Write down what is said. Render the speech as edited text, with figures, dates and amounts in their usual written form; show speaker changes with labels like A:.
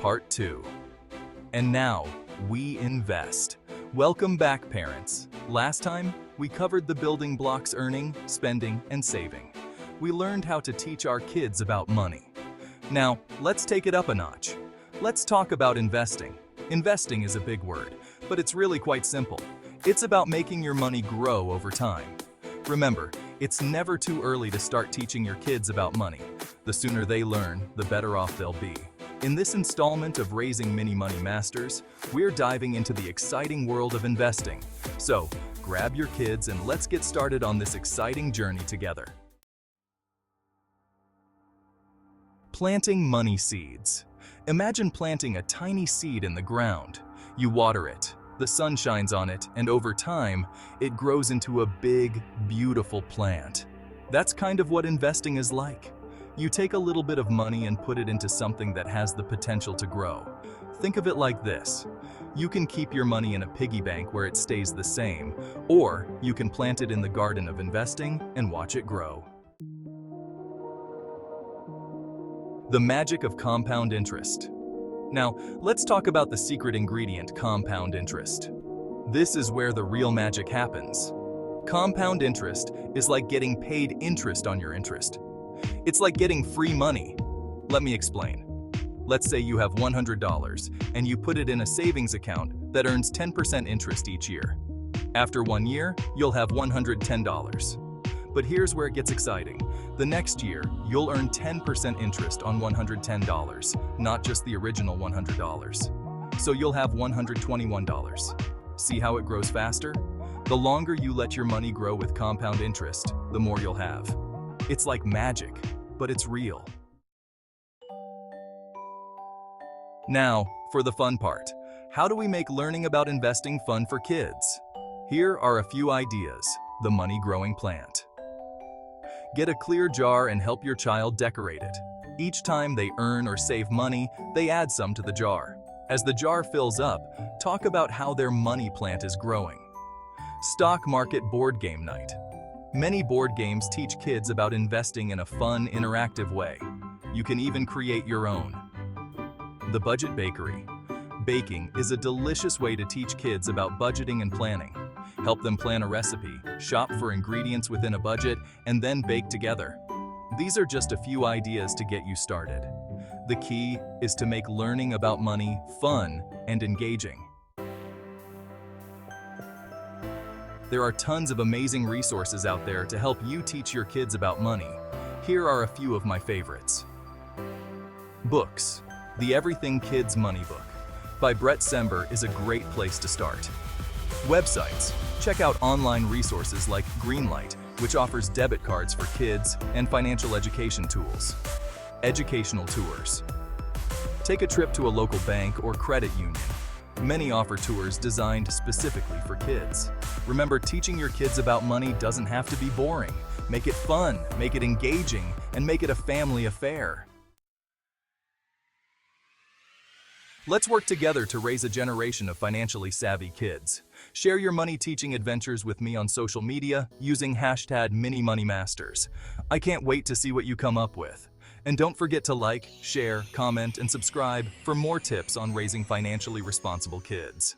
A: Part 2. And now, we invest. Welcome back, parents. Last time, we covered the building blocks: earning, spending, and saving. We learned how to teach our kids about money. Now, let's take it up a notch. Let's talk about investing. Investing is a big word, but it's really quite simple. It's about making your money grow over time. Remember, it's never too early to start teaching your kids about money. The sooner they learn, the better off they'll be. In this installment of Raising Mini Money Masters, we're diving into the exciting world of investing. So, grab your kids and let's get started on this exciting journey together. Planting money seeds. Imagine planting a tiny seed in the ground. You water it, the sun shines on it, and over time, it grows into a big, beautiful plant. That's kind of what investing is like. You take a little bit of money and put it into something that has the potential to grow. Think of it like this. You can keep your money in a piggy bank where it stays the same, or you can plant it in the garden of investing and watch it grow. The magic of compound interest. Now, let's talk about the secret ingredient, compound interest. This is where the real magic happens. Compound interest is like getting paid interest on your interest. It's like getting free money. Let me explain. Let's say you have $100 and you put it in a savings account that earns 10% interest each year. After 1 year, you'll have $110. But here's where it gets exciting. The next year, you'll earn 10% interest on $110, not just the original $100. So you'll have $121. See how it grows faster? The longer you let your money grow with compound interest, the more you'll have. It's like magic, but it's real. Now, for the fun part. How do we make learning about investing fun for kids? Here are a few ideas. The money growing plant. Get a clear jar and help your child decorate it. Each time they earn or save money, they add some to the jar. As the jar fills up, talk about how their money plant is growing. Stock market board game night. Many board games teach kids about investing in a fun, interactive way. You can even create your own. The budget bakery. Baking is a delicious way to teach kids about budgeting and planning. Help them plan a recipe, shop for ingredients within a budget, and then bake together. These are just a few ideas to get you started. The key is to make learning about money fun and engaging. There are tons of amazing resources out there to help you teach your kids about money. Here are a few of my favorites. Books. The Everything Kids Money Book by Brett Sember is a great place to start. Websites. Check out online resources like Greenlight, which offers debit cards for kids and financial education tools. Educational tours. Take a trip to a local bank or credit union. Many offer tours designed specifically for kids. Remember, teaching your kids about money doesn't have to be boring. Make it fun, make it engaging, and make it a family affair. Let's work together to raise a generation of financially savvy kids. Share your money teaching adventures with me on social media using #MiniMoneyMasters. I can't wait to see what you come up with. And don't forget to like, share, comment, and subscribe for more tips on raising financially responsible kids.